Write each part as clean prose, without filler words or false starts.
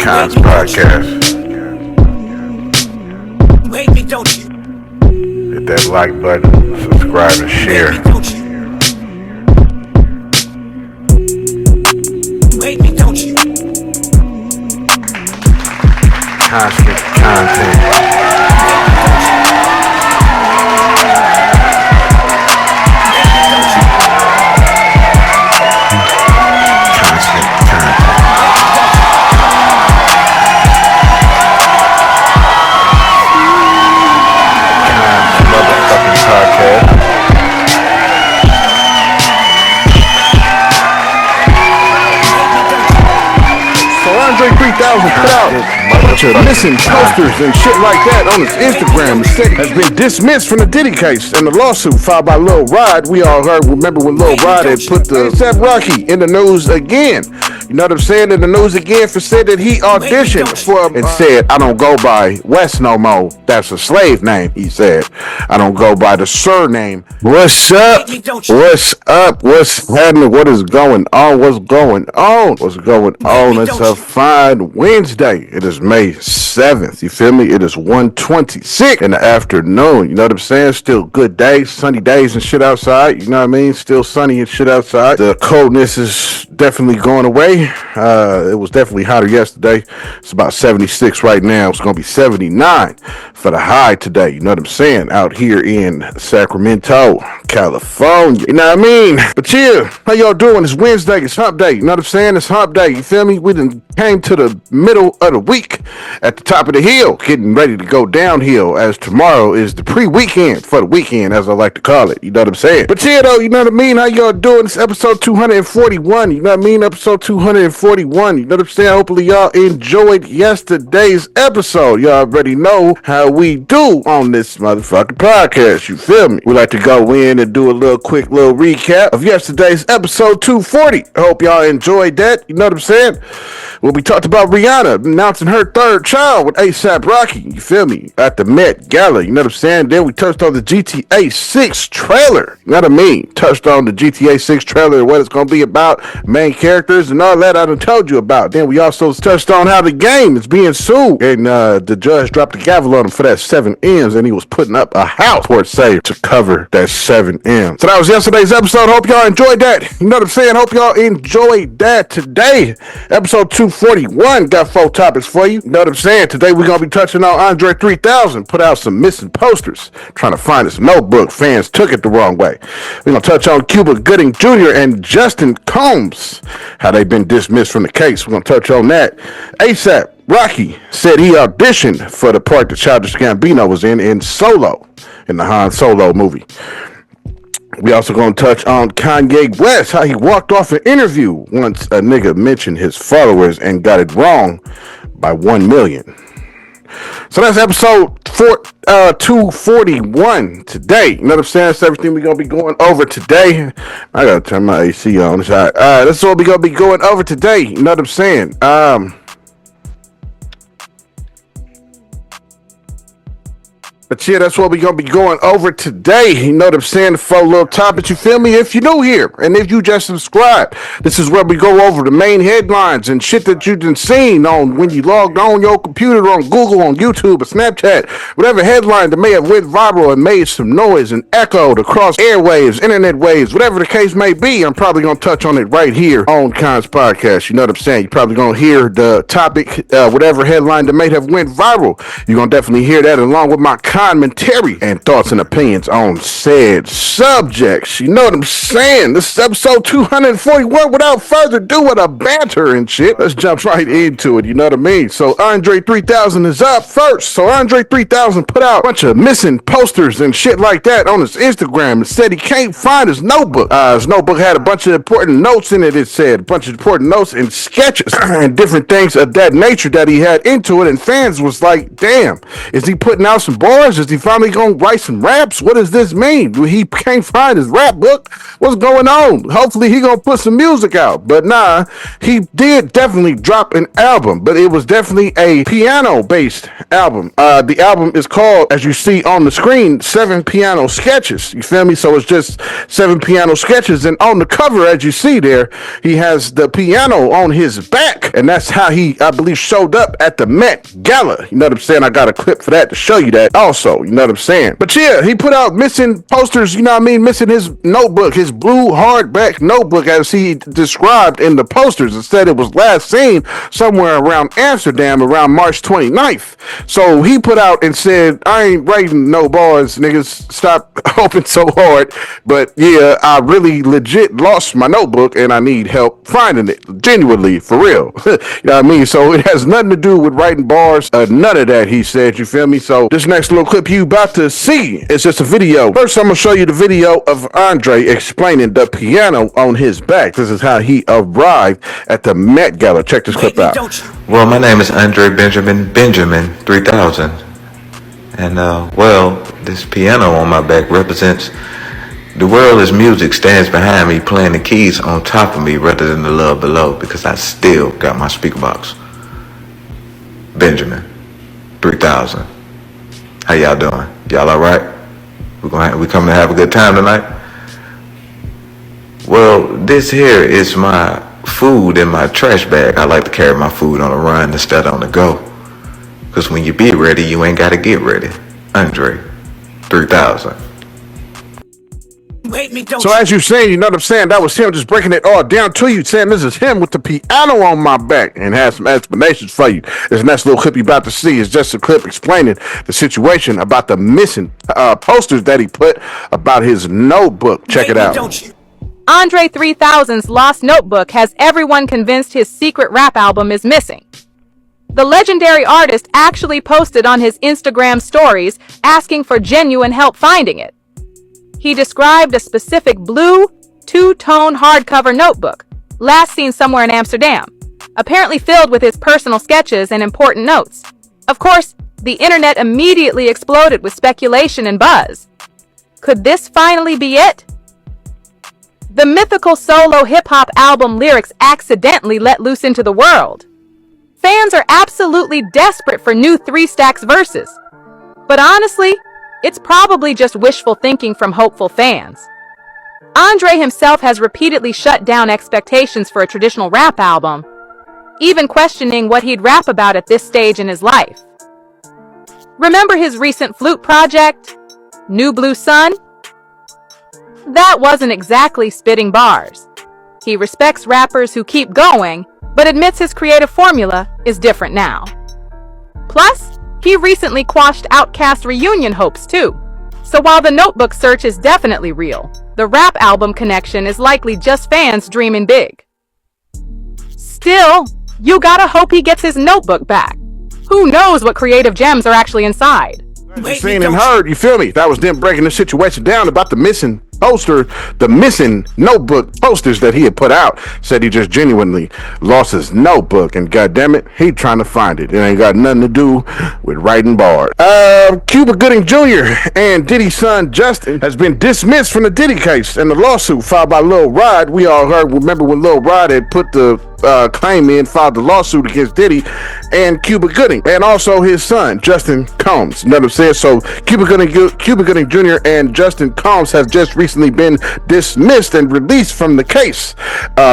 Kons podcast. You hate me, don't you? Hit that like button, subscribe and share. You hate me, don't you? Constant content. Put out a bunch of missing posters and shit like that on his Instagram. The city has been dismissed from the Diddy case and the lawsuit filed by Lil Rod. We all remember when Lil Rod had put the A$AP Rocky in the news again. You know what I'm saying? In the news again for said that he auditioned for and said, I don't go by West no more. That's a slave name, he said. I don't go by the surname. What's up? What's up? What's happening? What is going on? What's going on? What's going on? It's a fine Wednesday. It is May 7th. You feel me? It is 1:26 in the afternoon. You know what I'm saying? Still good days, sunny days and shit outside. You know what I mean? Still sunny and shit outside. The coldness is definitely going away. It was definitely hotter yesterday. It's about 76 right now. It's going to be 79 for the high today. You know what I'm saying? Out here in Sacramento, California. You know what I mean? But yeah, how y'all doing? It's Wednesday. It's hump day. You know what I'm saying? It's hump day. You feel me? We done came to the middle of the week at the top of the hill, getting ready to go downhill, as tomorrow is the pre-weekend for the weekend, as I like to call it. You know what I'm saying? But yeah, though, you know what I mean? How y'all doing? It's episode 241. You know what I mean? Episode 241. You know what I'm saying? Hopefully y'all enjoyed yesterday's episode. Y'all already know how we do on this motherfucking podcast. You feel me? We like to go in and do a quick little recap of yesterday's episode 240. I hope y'all enjoyed that. You know what I'm saying? Well, we talked about Rihanna announcing her third child with A$AP Rocky. You feel me? At the Met Gala. You know what I'm saying? Then we touched on the GTA 6 trailer. You know what I mean? Touched on the GTA 6 trailer and what it's going to be about, main characters and all that I done told you about. Then we also touched on how the game is being sued. And the judge dropped the gavel on him for that 7 M's and he was putting up a house for say to cover that 7 M's. So that was yesterday's episode. Hope y'all enjoyed that. You know what I'm saying? Hope y'all enjoyed that today. Episode 241 got 4 topics for you. You know what I'm saying? Today we're going to be touching on Andre 3000. Put out some missing posters. Trying to find his notebook. Fans took it the wrong way. We're going to touch on Cuba Gooding Jr. and Justin Combs. How they've been dismissed from the case. We're going to touch on that. A$AP Rocky said he auditioned for the part that Childish Gambino was in Solo, in the Han Solo movie. We also going to touch on Kanye West, how he walked off an interview once a nigga mentioned his followers and got it wrong by 1 million. So that's episode 241 today. You know what I'm saying? That's everything we're going to be going over today. I got to turn my AC on. That's what we're going to be going over today. You know what I'm saying? But yeah, that's what we're going to be going over today. You know what I'm saying? The 4 little topics, you feel me? If you're new here and if you just subscribed, this is where we go over the main headlines and shit that you done seen on when you logged on your computer, on Google, on YouTube, or Snapchat. Whatever headline that may have went viral and made some noise and echoed across airwaves, internet waves, whatever the case may be, I'm probably going to touch on it right here on Kons Podcast. You know what I'm saying? You're probably going to hear the topic, whatever headline that may have went viral. You're going to definitely hear that along with my commentary and thoughts and opinions on said subjects. You know what I'm saying? This is episode 241. Without further ado, with a banter and shit, let's jump right into it. You know what I mean? So Andre 3000 is up first. So Andre 3000 put out a bunch of missing posters and shit like that on his Instagram and said he can't find his notebook. His notebook had a bunch of important notes in it. It said a bunch of important notes and sketches and different things of that nature that he had into it. And fans was like, damn, is he putting out some bars? bars? Is he finally gonna write some raps? What does this mean? He can't find his rap book. What's going on? Hopefully he gonna put some music out. But nah, he did definitely drop an album, but it was definitely a piano-based album. The album is called, as you see on the screen, 7 Piano Sketches. You feel me? So it's just 7 piano sketches, and on the cover, as you see there, he has the piano on his back, and that's how he, I believe, showed up at the Met Gala. You know what I'm saying? I got a clip for that to show you that also. You know what I'm saying? But yeah, he put out missing posters, you know what I mean? Missing his notebook, his blue hardback notebook, as he described in the posters. Instead, it was last seen somewhere around Amsterdam around March 29th. So he put out and said, I ain't writing no bars, niggas. Stop hoping so hard. But yeah, I really legit lost my notebook and I need help finding it. Genuinely, for real. You know what I mean? So it has nothing to do with writing bars. None of that, he said. You feel me? So this next little clip you about to see is just a video. First, I'm going to show you the video of Andre explaining the piano on his back. This is how he arrived at the Met Gala. Check this clip out. Well, my name is Andre Benjamin 3000. And, well, this piano on my back represents the world as music stands behind me, playing the keys on top of me rather than the love below, because I still got my speaker box. Benjamin 3000. How y'all doing? Y'all all right? We coming to have a good time tonight? Well, this here is my food in my trash bag. I like to carry my food on the run instead of on the go. Because when you be ready, you ain't got to get ready. Andre 3000. So as you saying, you know what I'm saying, that was him just breaking it all down to you, saying this is him with the piano on my back, and has some explanations for you. This next little clip you about to see is just a clip explaining the situation about the missing posters that he put about his notebook. Check it out. Andre 3000's lost notebook has everyone convinced his secret rap album is missing. The legendary artist actually posted on his Instagram stories asking for genuine help finding it. He described a specific blue, two-tone hardcover notebook, last seen somewhere in Amsterdam, apparently filled with his personal sketches and important notes. Of course, the internet immediately exploded with speculation and buzz. Could this finally be it? The mythical solo hip-hop album lyrics accidentally let loose into the world. Fans are absolutely desperate for new 3 Stacks verses. But honestly, it's probably just wishful thinking from hopeful fans. Andre himself has repeatedly shut down expectations for a traditional rap album, even questioning what he'd rap about at this stage in his life. Remember his recent flute project, New Blue Sun? That wasn't exactly spitting bars. He respects rappers who keep going, but admits his creative formula is different now. Plus, he recently quashed Outkast reunion hopes too. So while the notebook search is definitely real, the rap album connection is likely just fans dreaming big. Still, you gotta hope he gets his notebook back. Who knows what creative gems are actually inside? Seen and heard, you feel me? That was them breaking the situation down about the missing poster, the missing notebook posters that he had put out. Said he just genuinely lost his notebook, and goddammit, he trying to find it. It ain't got nothing to do with writing bars. Cuba Gooding Jr. and Diddy's son Justin has been dismissed from the Diddy case and the lawsuit filed by Lil Rod. We all remember when Lil Rod had put the claim in, filed the lawsuit against Diddy and Cuba Gooding, and also his son Justin Kons. You know what I'm saying? So Cuba Gooding Jr. and Justin Kons have just recently been dismissed and released from the case,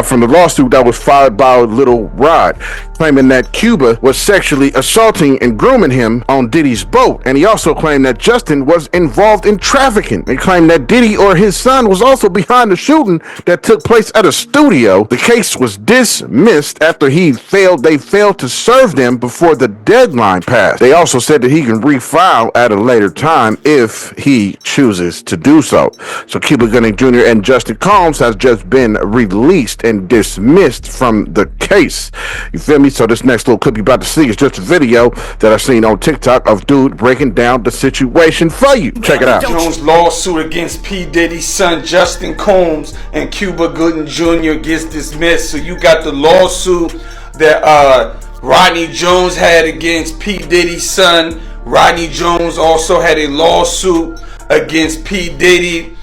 from the lawsuit that was filed by Lil Rod, claiming that Cuba was sexually assaulting and grooming him on Diddy's boat. And he also claimed that Justin was involved in trafficking, and claimed that Diddy or his son was also behind the shooting that took place at a studio. The case was dismissed after they failed to serve them before the deadline passed. They also said that he can refile at a later time if he chooses to do so. So Cuba Gooding Jr. and Justin Kons has just been released and dismissed from the case. You feel me? So this next little clip you're about to see is just a video that I've seen on TikTok of dude breaking down the situation for you. Check it out. Jones lawsuit against P. Diddy's son Justin Combs and Cuba Gooding Jr. gets dismissed. So you got the lawsuit that Rodney Jones had against P. Diddy's son, Rodney Jones also had a lawsuit against P. Diddy.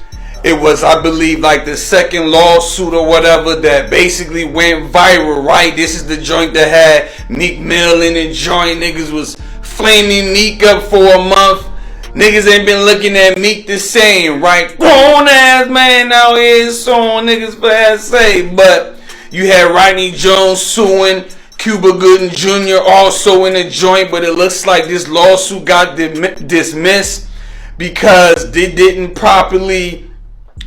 It was, I believe, like the second lawsuit or whatever that basically went viral, right? This is the joint that had Meek Mill in the joint. Niggas was flaming Meek up for a month. Niggas ain't been looking at Meek the same, right? Grown ass man out here suing niggas for ass sake. But you had Rodney Jones suing Cuba Gooding Jr. also in the joint, but it looks like this lawsuit got dismissed because they didn't properly,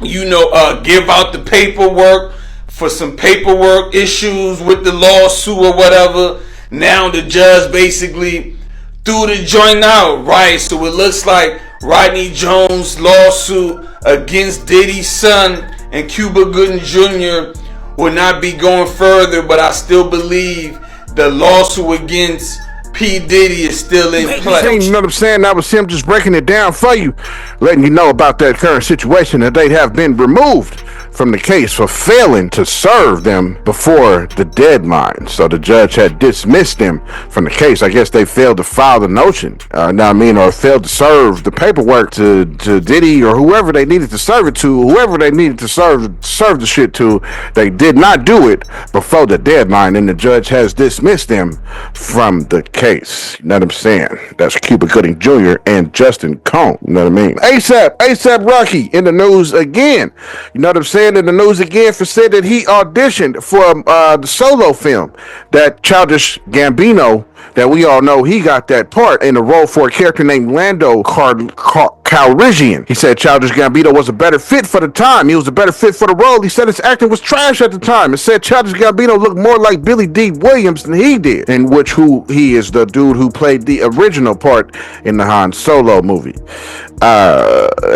give out the paperwork for some paperwork issues with the lawsuit or whatever. Now the judge basically threw the joint out, right? So it looks like Rodney Jones' lawsuit against Diddy's son and Cuba Gooding Jr. will not be going further, but I still believe the lawsuit against P. Diddy is still in play. You know what I'm saying? That was him just breaking it down for you, letting you know about that current situation, that they have been removed from the case for failing to serve them before the deadline. So the judge had dismissed them from the case. I guess they failed to file the notion, or failed to serve the paperwork to Diddy or whoever they needed to serve it to, whoever they needed to serve the shit to. They did not do it before the deadline, and the judge has dismissed them from the case. You know what I'm saying? That's Cuba Gooding Jr. and Justin Kons. You know what I mean? ASAP Rocky in the news again. You know what I'm saying? In the news again for said that he auditioned for the solo film that Childish Gambino, that we all know he got that part in the role for a character named Lando Calrissian. He said Childish Gambino was a better fit for the time. He was a better fit for the role. He said his acting was trash at the time. It said Childish Gambino looked more like Billy D. Williams than he did, in which he is the dude who played the original part in the Han Solo movie.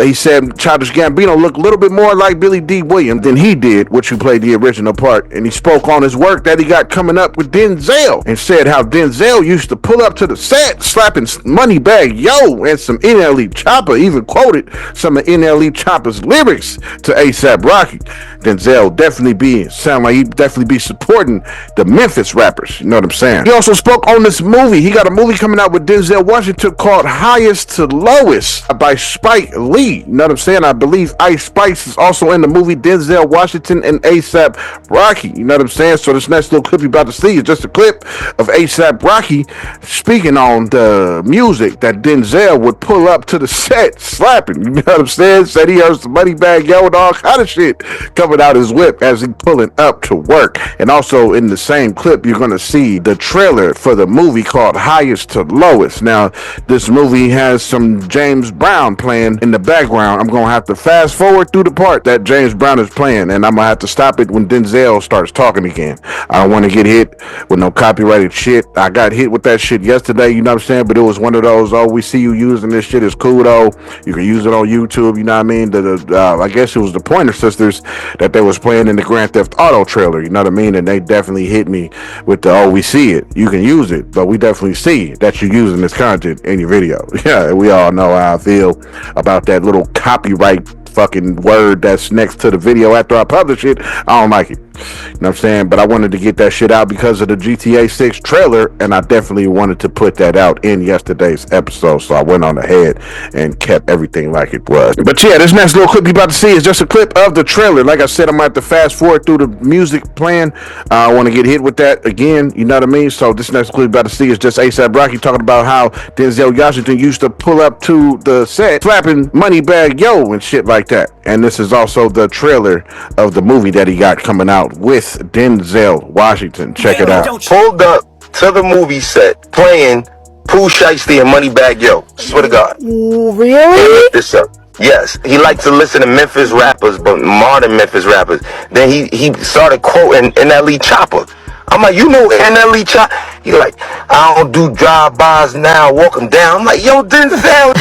He said Childish Gambino looked a little bit more like Billy D. Williams than he did, which who played the original part. And he spoke on his work that he got coming up with Denzel, and said how Denzel used to pull up to the set slapping Moneybag Yo and some NLE Chopper, even quoted some of NLE Chopper's lyrics to ASAP Rocky. Denzel definitely be supporting the Memphis rappers. You know what I'm saying? He also spoke on this movie. He got a movie coming out with Denzel Washington called Highest to Lowest by Spike Lee. You know what I'm saying? I believe Ice Spice is also in the movie. Denzel Washington and ASAP Rocky. You know what I'm saying? So this next little clip you're about to see is just a clip of ASAP Rocky speaking on the music that Denzel would pull up to the set slapping. You know what I'm saying? Said he heard some Moneybag Yo and all kind of shit coming out his whip as he pulling up to work. And also in the same clip, you're going to see the trailer for the movie called Highest to Lowest. Now, this movie has some James Brown playing in the background. I'm going to have to fast forward through the part that James Brown is playing, and I'm going to have to stop it when Denzel starts talking again. I don't want to get hit with no copyrighted shit. I got hit with that shit yesterday, you know what I'm saying? But it was one of those, we see you using this shit, is cool though. You can use it on YouTube, you know what I mean? I guess it was the Pointer Sisters that they was playing in the Grand Theft Auto trailer, you know what I mean? And they definitely hit me with the, we see it. You can use it, but we definitely see that you're using this content in your video. Yeah, we all know how I feel about that little copyright fucking word that's next to the video after I publish it. I don't like it. You know what I'm saying? But I wanted to get that shit out because of the GTA 6 trailer, and I definitely wanted to put that out in yesterday's episode, so I went on ahead and kept everything like it was. But yeah, this next little clip you're about to see is just a clip of the trailer. Like I said, I'm going to have to fast forward through the music playing. I want to get hit with that again, you know what I mean? So this next clip you're about to see is just ASAP Rocky talking about how Denzel Washington used to pull up to the set slapping Moneybag Yo and shit like that. And this is also the trailer of the movie that he got coming out with Denzel Washington. Check it out. Pulled up to the movie set playing Pooh Shiesty and Moneybag Yo. Swear to God. Really? This up. Yes, he liked to listen to Memphis rappers, but modern Memphis rappers. Then he started quoting NLE Chopper. I'm like, you know NLE Chopper? He like, I don't do drive-bys now, walk them down. I'm like, yo, Denzel.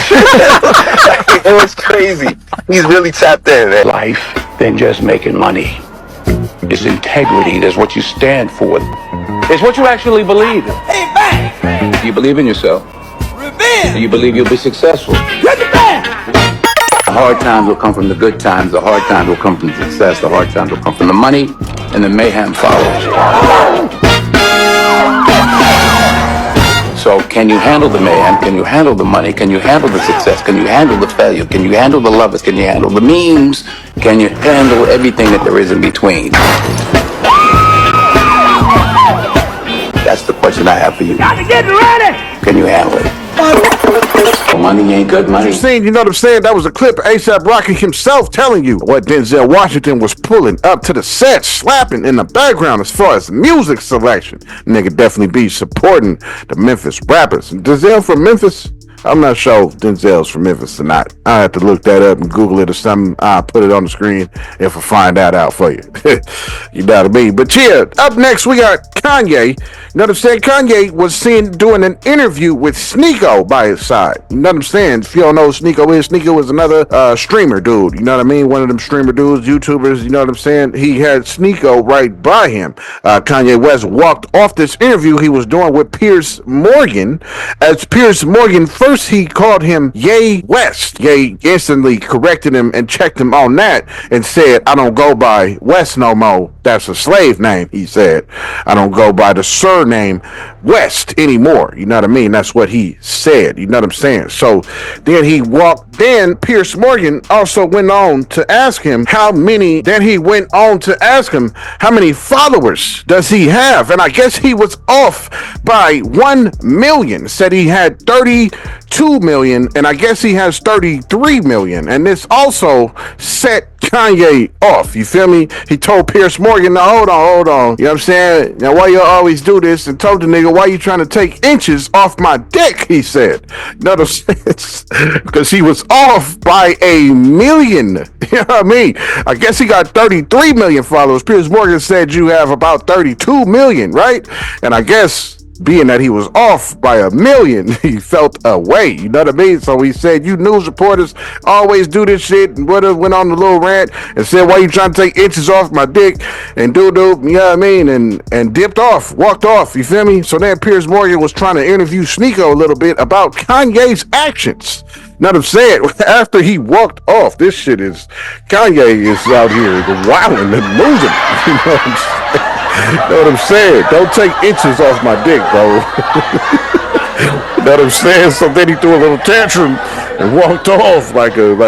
It was crazy. He's really tapped in, man. Life than just making money. It's integrity. That's what you stand for. It's what you actually believe in. Hey, man! Do you believe in yourself? Revenge! Do you believe you'll be successful? Let me back! The hard times will come from the good times. The hard times will come from the success. The hard times will come from the money, and the mayhem follows. So Can you handle the mayhem? Can you handle the money? Can you handle the success? Can you handle the failure? Can you handle the lovers? Can you handle the memes? Can you handle everything that there is in between? That's the question I have for you. Got to get ready. Can you handle it? Money ain't good money. You know what I'm saying? That was a clip of A$AP Rocky himself telling you what Denzel Washington was pulling up to the set, slapping in the background as far as music selection. Nigga definitely be supporting the Memphis rappers. Denzel from Memphis? I'm not sure if Denzel's from Memphis or not. I have to look that up and Google it or something. I'll put it on the screen if I find that out for you. You know what I mean? But yeah, up next we got Kanye. You know what I'm saying? Kanye was seen doing an interview with Sneeko by his side. You know what I'm saying? If you don't know who Sneeko is another streamer dude. You know what I mean? One of them streamer dudes, YouTubers. You know what I'm saying? He had Sneeko right by him. Kanye West walked off this interview he was doing with Piers Morgan. As Piers Morgan first he called him Ye West. Ye instantly corrected him and checked him on that and said, I don't go by West no more. That's a slave name, he said. I don't go by the surname West anymore. You know what I mean? That's what he said. You know what I'm saying? So then Piers Morgan also went on to ask him how many followers does he have? And I guess he was off by 1 million. Said he had 32 million, and I guess he has 33 million. And this also set Kanye off. You feel me? He told Piers Morgan, now hold on. You know what I'm saying? Now why you always do this? And told the nigga, why you trying to take inches off my dick? He said. You know what I'm saying? Because he was off by 1 million. You know what I mean? I guess he got 33 million followers. Piers Morgan said you have about 32 million, right? And I guess being that he was off by 1 million, he felt away. You know what I mean? So he said, you news reporters always do this shit, and went on the little rant and said, why you trying to take inches off my dick? And you know what I mean? And dipped off, walked off. You feel me? So then Piers Morgan was trying to interview Sneeko a little bit about Kanye's actions. You know what I'm saying? After he walked off, this shit is, Kanye is out here wilding and losing. You know what I'm saying? Know what I'm saying? Don't take inches off my dick, bro. You know what I'm saying? So then he threw a little tantrum and walked off like an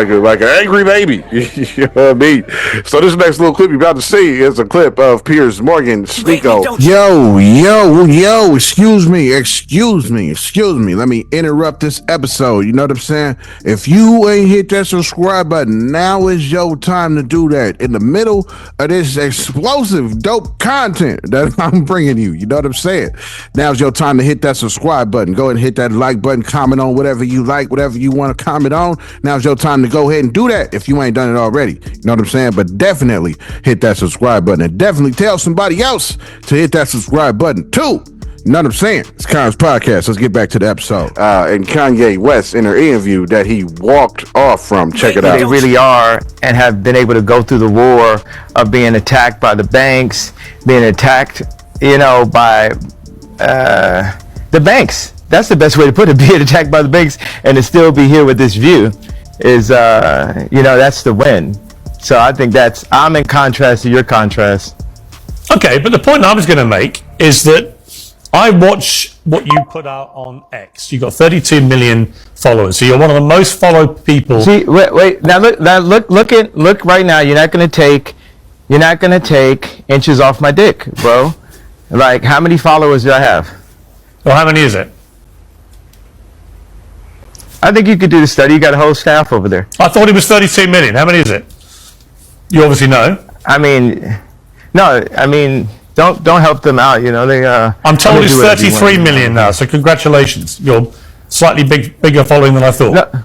angry baby. You know what I mean? So this next little clip you're about to see is a clip of Piers Morgan, Sneeko. Yo, excuse me. Let me interrupt this episode. You know what I'm saying? If you ain't hit that subscribe button, now is your time to do that. In the middle of this explosive, dope content that I'm bringing you. You know what I'm saying? Now's your time to hit that subscribe button. Go ahead and hit that like button, comment on whatever you like, whatever you want to comment on. Now's your time to go ahead and do that if you ain't done it already. You know what I'm saying? But definitely hit that subscribe button and definitely tell somebody else to hit that subscribe button too. You know what I'm saying? It's Kons Podcast. Let's get back to the episode. And Kanye West in her interview that he walked off from. Check it out. They really are and have been able to go through the war of being attacked by the banks, being attacked, by the banks. That's the best way to put it, being attacked by the banks and to still be here with this view is, that's the win. So I think I'm in contrast to your contrast. Okay, but the point I was going to make is that I watch what you put out on X. You got 32 million followers, so you're one of the most followed people. See, wait. Now look right now. You're not going to take inches off my dick, bro. Like, how many followers do I have? Well, how many is it? I think you could do the study. You got a whole staff over there. I thought it was 32 million. How many is it? You obviously know. Don't help them out. I'm told it's 33 million now. So congratulations. You're slightly bigger following than I thought.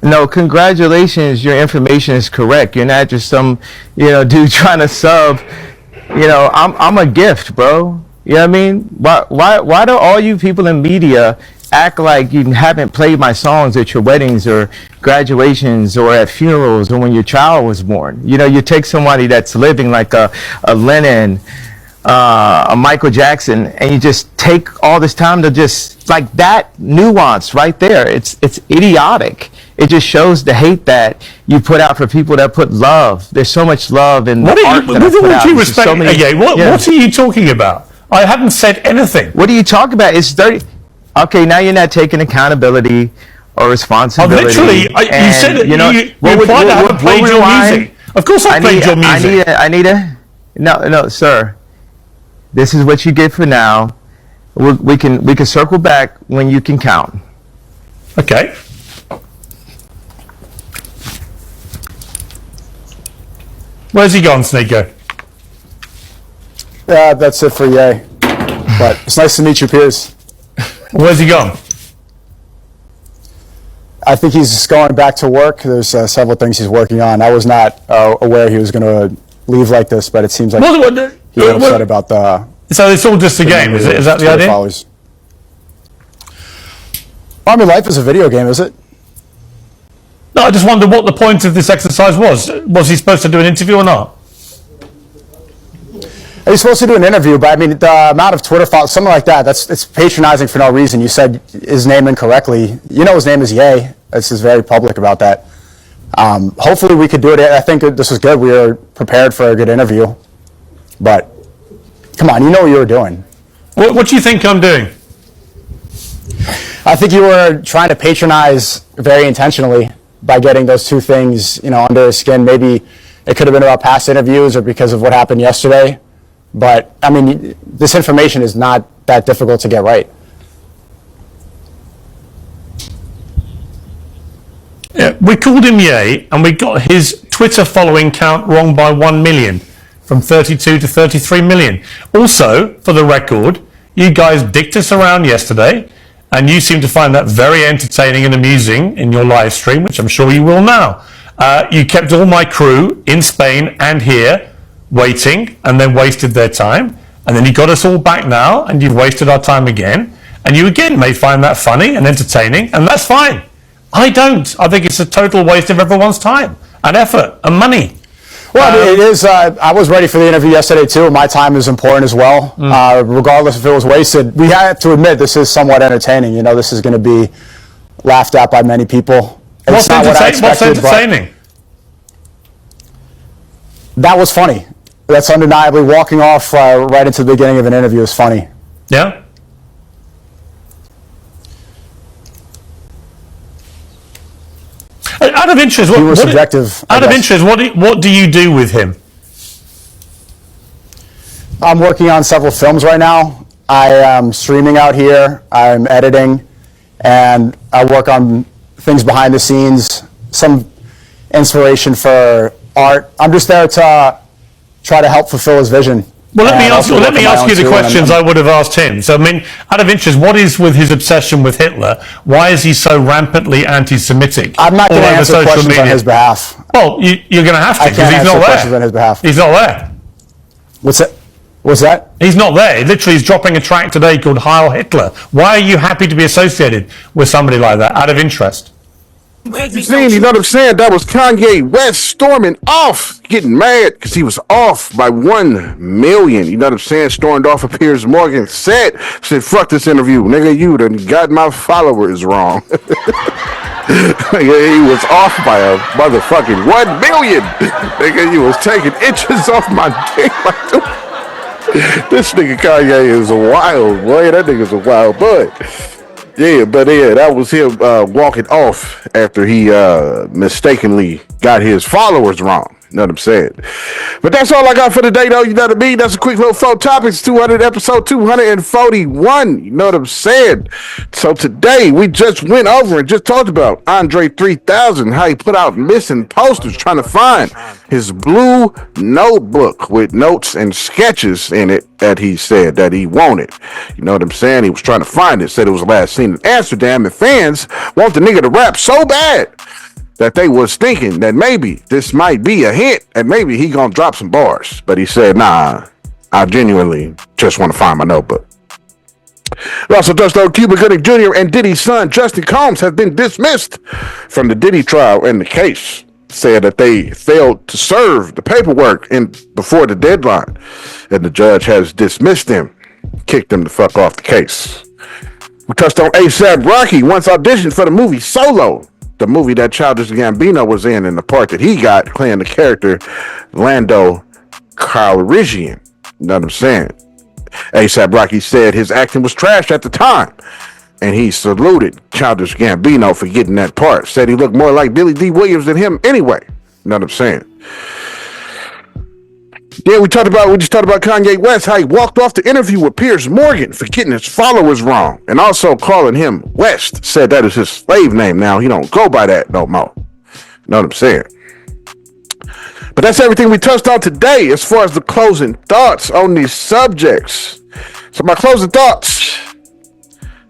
No, congratulations. Your information is correct. You're not just some, dude trying to sub. I'm a gift, bro. You know what I mean? Why do all you people in media act like you haven't played my songs at your weddings or graduations or at funerals or when your child was born? You take somebody that's living like a Lennon, a Michael Jackson, and you just take all this time to just, like, that nuance right there. It's idiotic. It just shows the hate that you put out for people that put love. There's so much love in the art that I put out. What are you talking about? I haven't said anything. What are you talking about? It's 30. Okay, now you're not taking accountability or responsibility. Literally, you said it. You implied I haven't played your music. Of course I played your music. No, sir. This is what you get for now. We can circle back when you can count. Okay. Where's he gone, Sneeko? Yeah, that's it for Ye. But it's nice to meet your peers. Where's he gone? I think he's just going back to work. There's several things he's working on. I was not aware he was going to leave like this, but it seems like he got upset about the... So it's all just a game, is that the idea? Followers. I mean, life is a video game, is it? No, I just wonder what the point of this exercise was. Was he supposed to do an interview or not? He's supposed to do an interview, but I mean, the amount of Twitter followers, something like that, it's patronizing for no reason. You said his name incorrectly. You know his name is Ye. This is very public about that. Hopefully we could do it. I think this was good. We were prepared for a good interview. But, come on, you know what you were doing. What do you think I'm doing? I think you were trying to patronize very intentionally by getting those two things, under his skin. Maybe it could have been about past interviews or because of what happened yesterday. But, I mean, this information is not that difficult to get right. Yeah, we called him Ye, and we got his Twitter following count wrong by 1 million, from 32 to 33 million. Also, for the record, you guys dicked us around yesterday, and you seem to find that very entertaining and amusing in your live stream, which I'm sure you will now. You kept all my crew in Spain and here waiting, and then wasted their time, and then you got us all back now, and you've wasted our time again, and you again may find that funny and entertaining, and that's fine. I don't. I think it's a total waste of everyone's time and effort and money. Well, it is. I was ready for the interview yesterday too. My time is important as well. Regardless if it was wasted, we have to admit this is somewhat entertaining. This is going to be laughed at by many people. What's entertaining? That was funny. That's undeniably walking off right into the beginning of an interview is funny. Yeah. Out of interest, what do you do with him? I'm working on several films right now. I am streaming out here. I'm editing, and I work on things behind the scenes, some inspiration for art. I'm just there to try to help fulfill his vision. Well, let me ask you the questions I would have asked him. So, I mean, out of interest, what is with his obsession with Hitler? Why is he so rampantly anti-Semitic? I'm not going to answer questions on his behalf. Well, you're going to have to because he's not there. On his behalf. He's not there. What's that? He's not there. Literally, he's dropping a track today called Heil Hitler. Why are you happy to be associated with somebody like that? Out of interest. You know what I'm saying? That was Kanye West storming off, getting mad because he was off by 1 million. You know what I'm saying? Stormed off of Piers Morgan, said, fuck this interview. Nigga, you done got my followers wrong. Nigga, he was off by a motherfucking 1 million. Nigga, you was taking inches off my dick. This nigga Kanye is a wild boy. That nigga's a wild boy. Yeah, but that was him walking off after he mistakenly got his followers wrong. You know what I'm saying? But that's all I got for today, though. You know what I mean? That's a quick little 4 topics. Episode 241. You know what I'm saying? So today, we just went over and just talked about Andre 3000, how he put out missing posters trying to find his blue notebook with notes and sketches in it that he said that he wanted. You know what I'm saying? He was trying to find it. Said it was last seen in Amsterdam, and fans want the nigga to rap so bad that they was thinking that maybe this might be a hint and maybe he gonna drop some bars. But he said, nah, I genuinely just want to find my notebook. We also touched on Cuba Gooding Jr. and Diddy's son, Justin Kons, have been dismissed from the Diddy trial in the case. Said that they failed to serve the paperwork before the deadline, and the judge has dismissed them, kicked them the fuck off the case. We touched on A$AP Rocky once auditioned for the movie Solo, the movie that Childish Gambino was in the part that he got playing the character Lando Calrissian. You know what I'm saying? A$AP Rocky said his acting was trash at the time, And he saluted Childish Gambino for getting that part. Said he looked more like Billy D. Williams than him anyway. You know what I'm saying? Yeah, we just talked about Kanye West, how he walked off the interview with Piers Morgan for getting his followers wrong. And also calling him West. Said that is his slave name now. He don't go by that no more. You know what I'm saying? But that's everything we touched on today as far as the closing thoughts on these subjects. So my closing thoughts.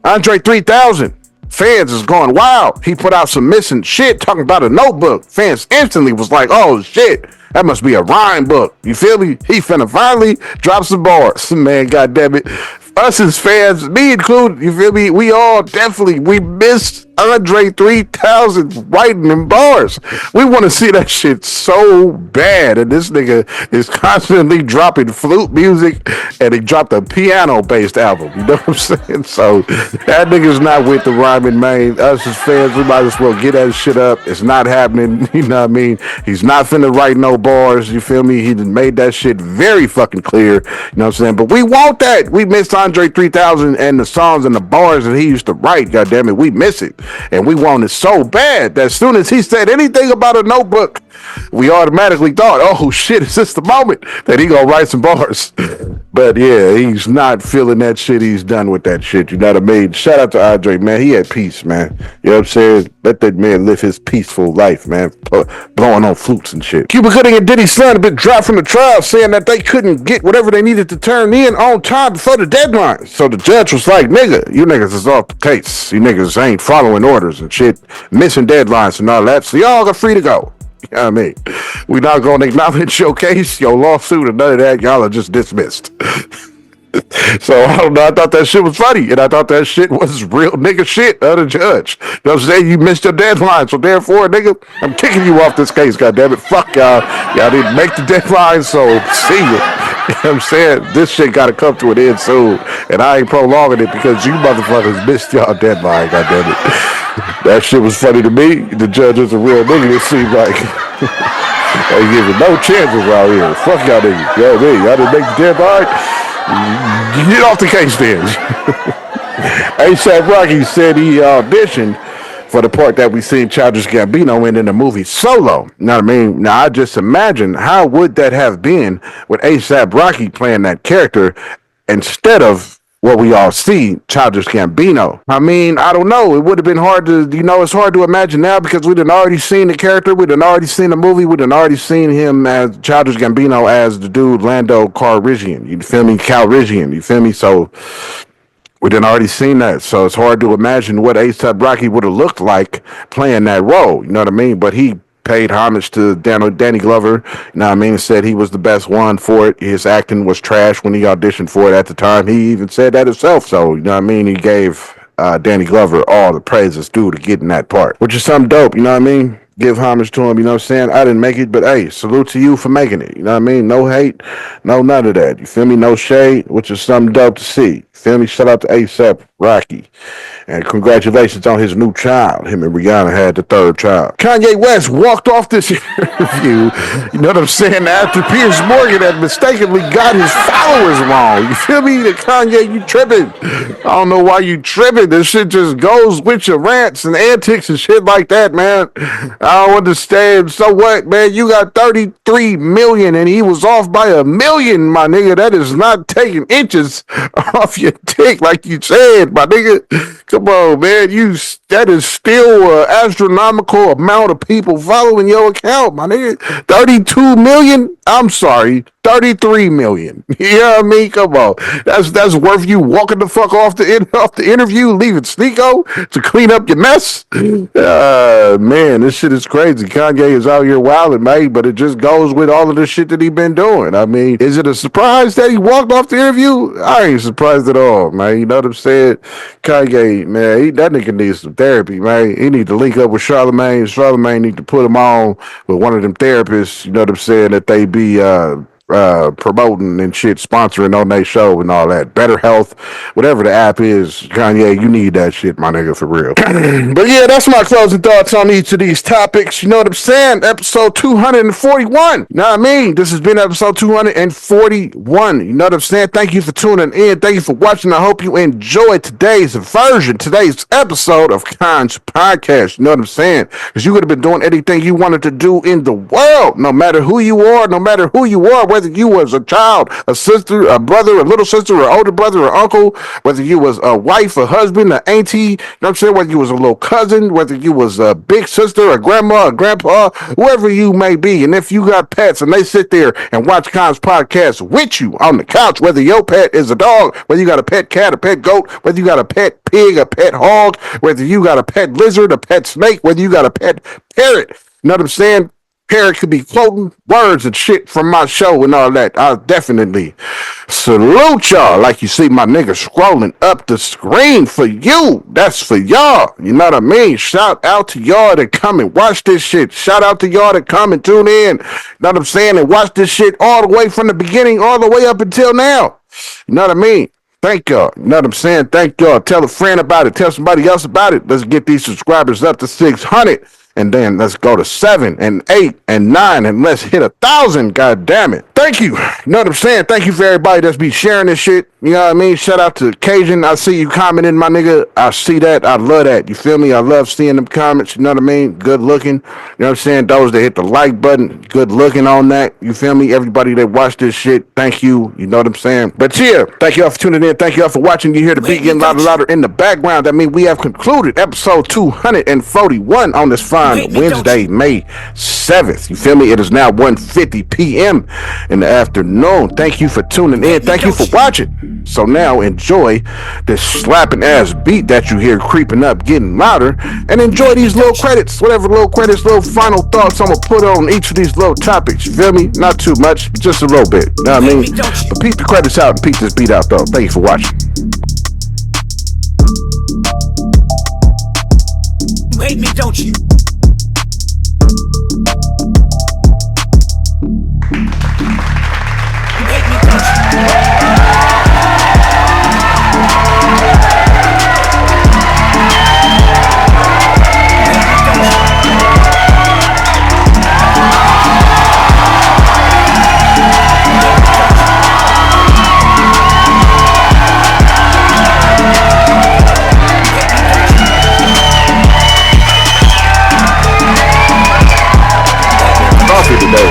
Andre 3000. Fans is going wild. He put out some missing shit talking about a notebook. Fans instantly was like, oh shit, that must be a rhyme book. You feel me? He finna finally drop some bars. Man, goddamn it. Us as fans, me included, you feel me? We all we missed Andre 3000 writing them bars. We want to see that shit so bad. And this nigga is constantly dropping flute music, and he dropped a piano-based album. You know what I'm saying? So that nigga's not with the rhyming, man. Us as fans, we might as well get that shit up. It's not happening. You know what I mean? He's not finna write no bars. You feel me? He made that shit very fucking clear. You know what I'm saying? But we want that. We missed Andre 3000 and the songs and the bars that he used to write. Goddammit, we miss it. And we want it so bad that as soon as he said anything about a notebook, we automatically thought, oh shit, is this the moment that he gonna write some bars? But yeah, he's not feeling that shit. He's done with that shit. You know what I mean? Shout out to Andre, man. He had peace, man. You know what I'm saying? Let that man live his peaceful life, man. Blowing on flutes and shit. Cuba Gooding and Diddy son a bit dropped from the trial, saying that they couldn't get whatever they needed to turn in on time before the deadline. So the judge was like, nigga, you niggas is off the case. You niggas ain't following orders and shit, missing deadlines and all that. So y'all are free to go. You know what I mean? We're not going to acknowledge your case, your lawsuit, or none of that. Y'all are just dismissed. So, I don't know. I thought that shit was funny. And I thought that shit was real nigga shit of the judge. You know what I'm saying? You missed your deadline. So, therefore, nigga, I'm kicking you off this case, goddammit. Fuck y'all. Y'all didn't make the deadline, so see you. You know what I'm saying? This shit got to come to an end soon. And I ain't prolonging it because you motherfuckers missed y'all deadline, goddammit. That shit was funny to me. The judge is a real nigga. It seems like they giving no chances out here. Fuck y'all niggas. You know what I mean? Y'all didn't make the deadline. Get off the case then. A$AP Rocky said he auditioned for the part that we seen Childish Gambino in the movie Solo. You know what I mean? Now I just imagine how would that have been with A$AP Rocky playing that character instead of what we all see, Childish Gambino. I mean, I don't know. It would have been hard to, it's hard to imagine now because we done already seen the character. We done already seen the movie. We done already seen him as Childish Gambino as the dude Lando Calrissian. You feel me? Calrissian. You feel me? So we done already seen that. So it's hard to imagine what A$AP Rocky would have looked like playing that role. You know what I mean? But he paid homage to Danny Glover, you know what I mean, said he was the best one for it. His acting was trash when he auditioned for it at the time. He even said that himself. So, you know what I mean, he gave Danny Glover all the praises due to getting that part, which is something dope, you know what I mean? Give homage to him, you know what I'm saying? I didn't make it, but hey, salute to you for making it, you know what I mean? No hate, no none of that, you feel me? No shade, which is something dope to see, you feel me? Shout out to A$AP Rocky. And congratulations on his new child. Him and Rihanna had the third child. Kanye West walked off this interview, you know what I'm saying, after Piers Morgan had mistakenly got his followers wrong. You feel me? Kanye, you tripping. I don't know why you tripping. This shit just goes with your rants and antics and shit like that, man. I don't understand. So what, man? You got 33 million and he was off by 1 million, my nigga. That is not taking inches off your dick like you said, my nigga. Come on, man. That is still an astronomical amount of people following your account, my nigga. 32 million? I'm sorry. 33 million. You know what I mean? Come on. That's worth you walking the fuck off the interview, leaving Sneeko to clean up your mess. Man, this shit is crazy. Kanye is out here wilding, man, but it just goes with all of the shit that he been doing. I mean, is it a surprise that he walked off the interview? I ain't surprised at all, man. You know what I'm saying? Kanye, man, that nigga needs some therapy, man. He need to link up with Charlamagne. Charlamagne need to put him on with one of them therapists, you know what I'm saying, that they be promoting and shit, sponsoring on their show and all that. Better Health, whatever the app is, Kanye, you need that shit, my nigga, for real. But yeah, that's my closing thoughts on each of these topics. You know what I'm saying? Episode 241. You know what I mean? This has been episode 241. You know what I'm saying? Thank you for tuning in. Thank you for watching. I hope you enjoyed today's episode of Kons Podcast. You know what I'm saying? Because you could have been doing anything you wanted to do in the world, no matter who you are, whether you was a child, a sister, a brother, a little sister, or older brother, or uncle, whether you was a wife, a husband, an auntie, you know what I'm saying? Whether you was a little cousin, whether you was a big sister, a grandma, a grandpa, whoever you may be. And if you got pets and they sit there and watch Kons Podcast with you on the couch, whether your pet is a dog, whether you got a pet cat, a pet goat, whether you got a pet pig, a pet hog, whether you got a pet lizard, a pet snake, whether you got a pet parrot, you know what I'm saying? Parrot could be quoting words and shit from my show and all that. I'll definitely salute y'all. Like you see my nigga scrolling up the screen for you. That's for y'all. You know what I mean? Shout out to y'all that come and watch this shit. Shout out to y'all that come and tune in. You know what I'm saying? And watch this shit all the way from the beginning, all the way up until now. You know what I mean? Thank y'all. You know what I'm saying? Thank y'all. Tell a friend about it. Tell somebody else about it. Let's get these subscribers up to 600. And then let's go to 7 and 8 and 9 and let's hit 1,000. God damn it. Thank you. You know what I'm saying? Thank you for everybody that's be sharing this shit. You know what I mean? Shout out to Cajun. I see you commenting, my nigga. I see that. I love that. You feel me? I love seeing them comments. You know what I mean? Good looking. You know what I'm saying? Those that hit the like button, good looking on that. You feel me? Everybody that watched this shit, thank you. You know what I'm saying? But yeah, thank y'all for tuning in. Thank y'all for watching. You hear the beat getting louder in the background. That means we have concluded episode 241 on this fine Wednesday, May 7th. You feel me? It is now 1:50 p.m. in the afternoon. Thank you for tuning in. Thank you for watching. So now enjoy this slapping ass beat that you hear creeping up, getting louder, and enjoy these little credits, whatever little credits, little final thoughts I'm gonna put on each of these little topics. You feel me? Not too much, just a little bit. You know what I mean? But peep the credits out and peep this beat out though. Thank you for watching. You hate me, don't you? You hate me, don't you? Today.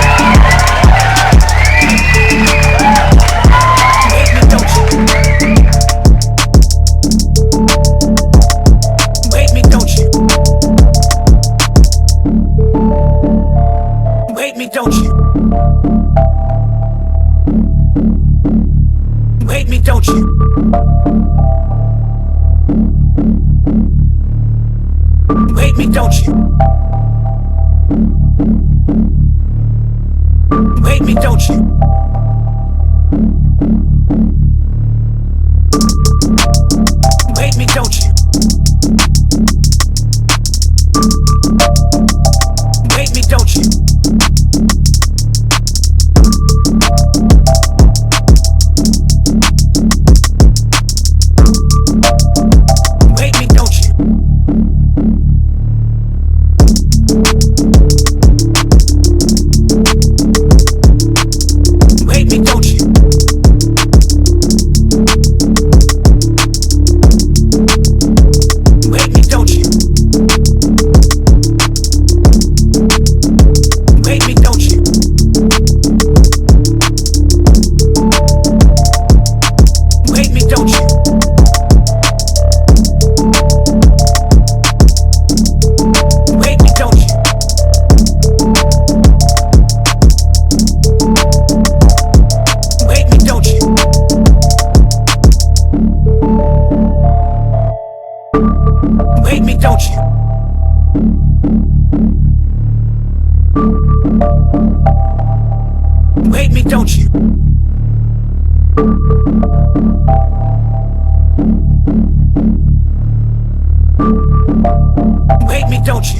You hate me, don't you?